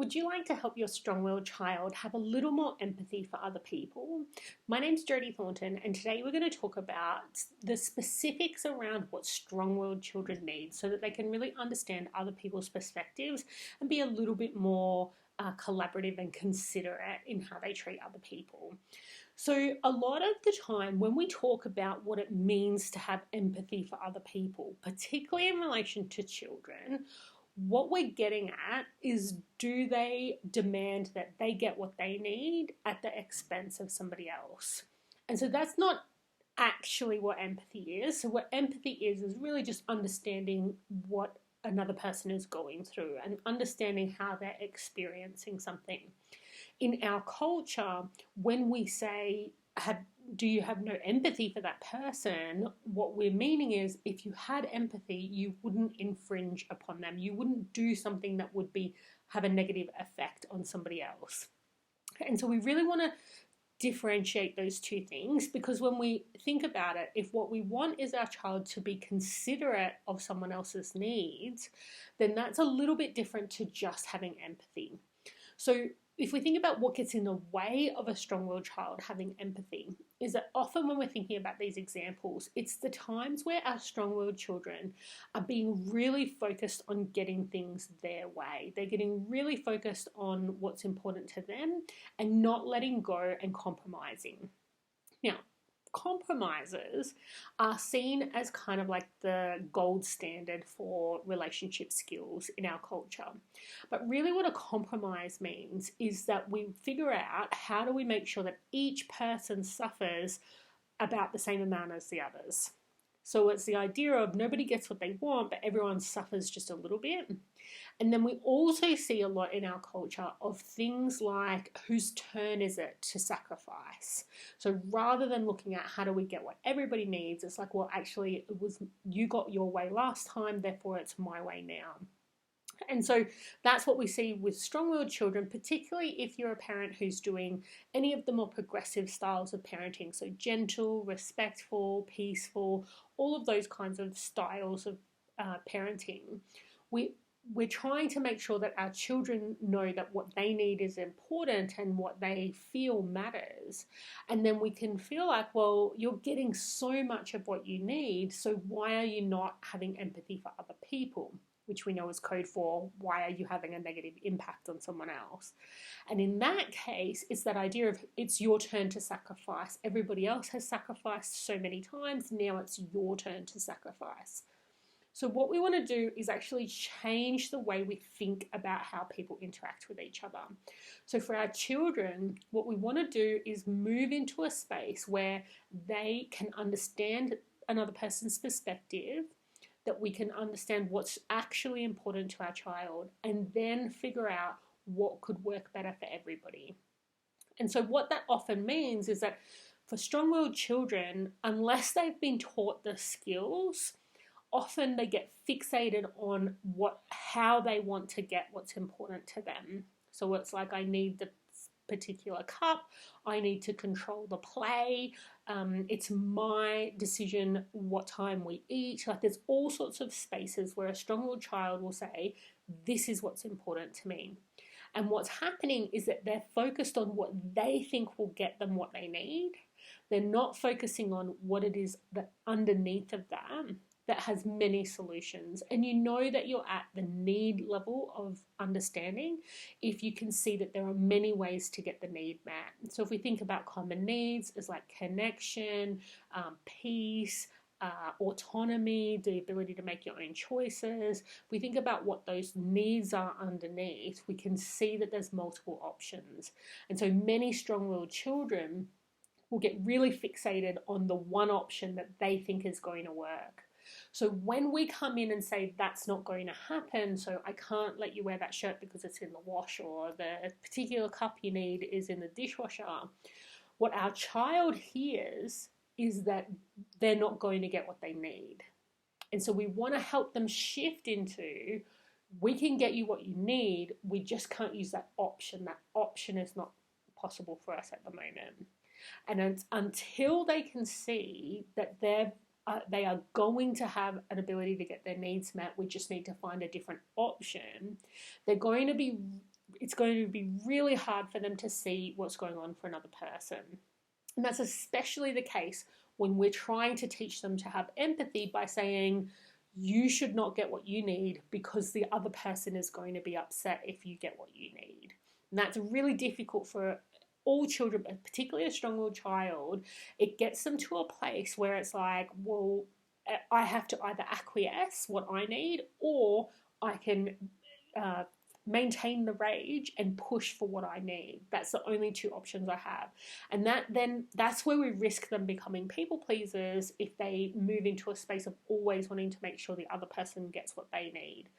Would you like to help your strong-willed child have a little more empathy for other people? My name's Jodie Thornton, and today we're going to talk about the specifics around what strong-willed children need so that they can really understand other people's perspectives and be a little bit more collaborative and considerate in how they treat other people. So, a lot of the time when we talk about what it means to have empathy for other people, particularly in relation to children, what we're getting at is, do they demand that they get what they need at the expense of somebody else? And so that's not actually what empathy is. So what empathy is really just understanding what another person is going through and understanding how they're experiencing something. In our culture, when we say, do you have no empathy for that person? What we're meaning is, if you had empathy, you wouldn't infringe upon them. You wouldn't do something that would have a negative effect on somebody else. And so we really want to differentiate those two things, because when we think about it, if what we want is our child to be considerate of someone else's needs, then that's a little bit different to just having empathy. So if we think about what gets in the way of a strong-willed child having empathy, is that often when we're thinking about these examples, it's the times where our strong-willed children are being really focused on getting things their way. They're getting really focused on what's important to them and not letting go and compromising. Now, compromises are seen as kind of like the gold standard for relationship skills in our culture. But really what a compromise means is that we figure out, how do we make sure that each person suffers about the same amount as the others? So it's the idea of nobody gets what they want, but everyone suffers just a little bit. And then we also see a lot in our culture of things like, whose turn is it to sacrifice? So rather than looking at how do we get what everybody needs, it's like, well, actually, it was you got your way last time, therefore it's my way now. And so that's what we see with strong-willed children, particularly if you're a parent who's doing any of the more progressive styles of parenting. So gentle, respectful, peaceful, all of those kinds of styles of parenting. We're trying to make sure that our children know that what they need is important and what they feel matters. And then we can feel like, well, you're getting so much of what you need, so why are you not having empathy for other people? Which we know is code for, why are you having a negative impact on someone else? And in that case, it's that idea of, it's your turn to sacrifice. Everybody else has sacrificed so many times, now it's your turn to sacrifice. So what we want to do is actually change the way we think about how people interact with each other. So for our children, what we want to do is move into a space where they can understand another person's perspective, that we can understand what's actually important to our child, and then figure out what could work better for everybody. And so what that often means is that for strong-willed children, unless they've been taught the skills, often they get fixated on how they want to get what's important to them. So it's like, I need the particular cup, I need to control the play, it's my decision what time we eat. Like, there's all sorts of spaces where a strong-willed child will say, this is what's important to me. And what's happening is that they're focused on what they think will get them what they need. They're not focusing on what it is that underneath of that has many solutions. And you know that you're at the need level of understanding if you can see that there are many ways to get the need met. So if we think about common needs as like connection, peace, autonomy, the ability to make your own choices, if we think about what those needs are underneath, we can see that there's multiple options. And so many strong-willed children will get really fixated on the one option that they think is going to work. So when we come in and say, that's not going to happen, so I can't let you wear that shirt because it's in the wash, or the particular cup you need is in the dishwasher, what our child hears is that they're not going to get what they need. And so we want to help them shift into, we can get you what you need, we just can't use that option. That option is not possible for us at the moment. And until they can see that they are going to have an ability to get their needs met, we just need to find a different option, they're going to be it's going to be really hard for them to see what's going on for another person. And that's especially the case when we're trying to teach them to have empathy by saying, you should not get what you need because the other person is going to be upset if you get what you need. And that's really difficult for all children, but particularly a strong-willed child. It gets them to a place where it's like, well, I have to either acquiesce what I need, or I can maintain the rage and push for what I need. That's the only two options I have. And that's where we risk them becoming people pleasers if they move into a space of always wanting to make sure the other person gets what they need.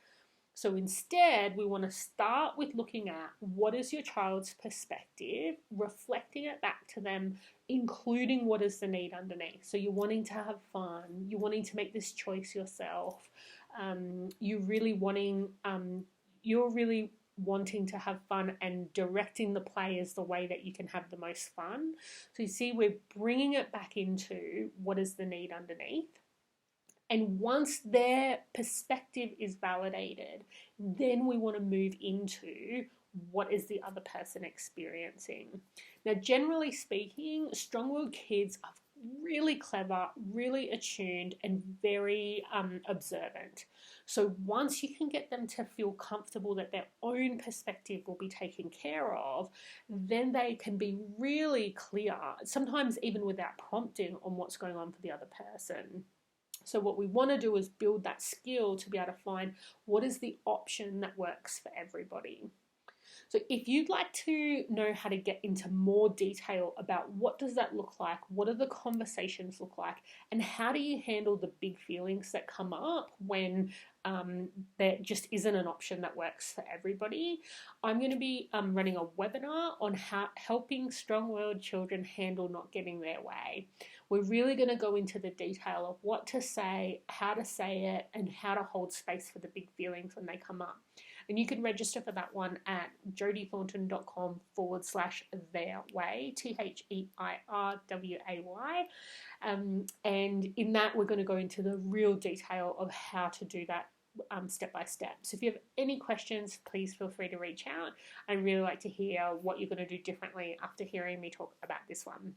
So instead, we want to start with looking at what is your child's perspective, reflecting it back to them, including what is the need underneath. So you're wanting to have fun, you're wanting to make this choice yourself, you're really wanting to have fun, and directing the play is the way that you can have the most fun. So you see, we're bringing it back into what is the need underneath. And once their perspective is validated, then we want to move into what is the other person experiencing. Now, generally speaking, strong-willed kids are really clever, really attuned, and very observant. So once you can get them to feel comfortable that their own perspective will be taken care of, then they can be really clear, sometimes even without prompting, on what's going on for the other person. So what we want to do is build that skill to be able to find what is the option that works for everybody. So if you'd like to know how to get into more detail about what does that look like, what do the conversations look like, and how do you handle the big feelings that come up when there just isn't an option that works for everybody, I'm going to be running a webinar on helping strong-willed children handle not getting their way. We're really going to go into the detail of what to say, how to say it, and how to hold space for the big feelings when they come up. And you can register for that one at jodithornton.com/theirway, THEIRWAY. And in that, we're going to go into the real detail of how to do that step by step. So if you have any questions, please feel free to reach out. I'd really like to hear what you're going to do differently after hearing me talk about this one.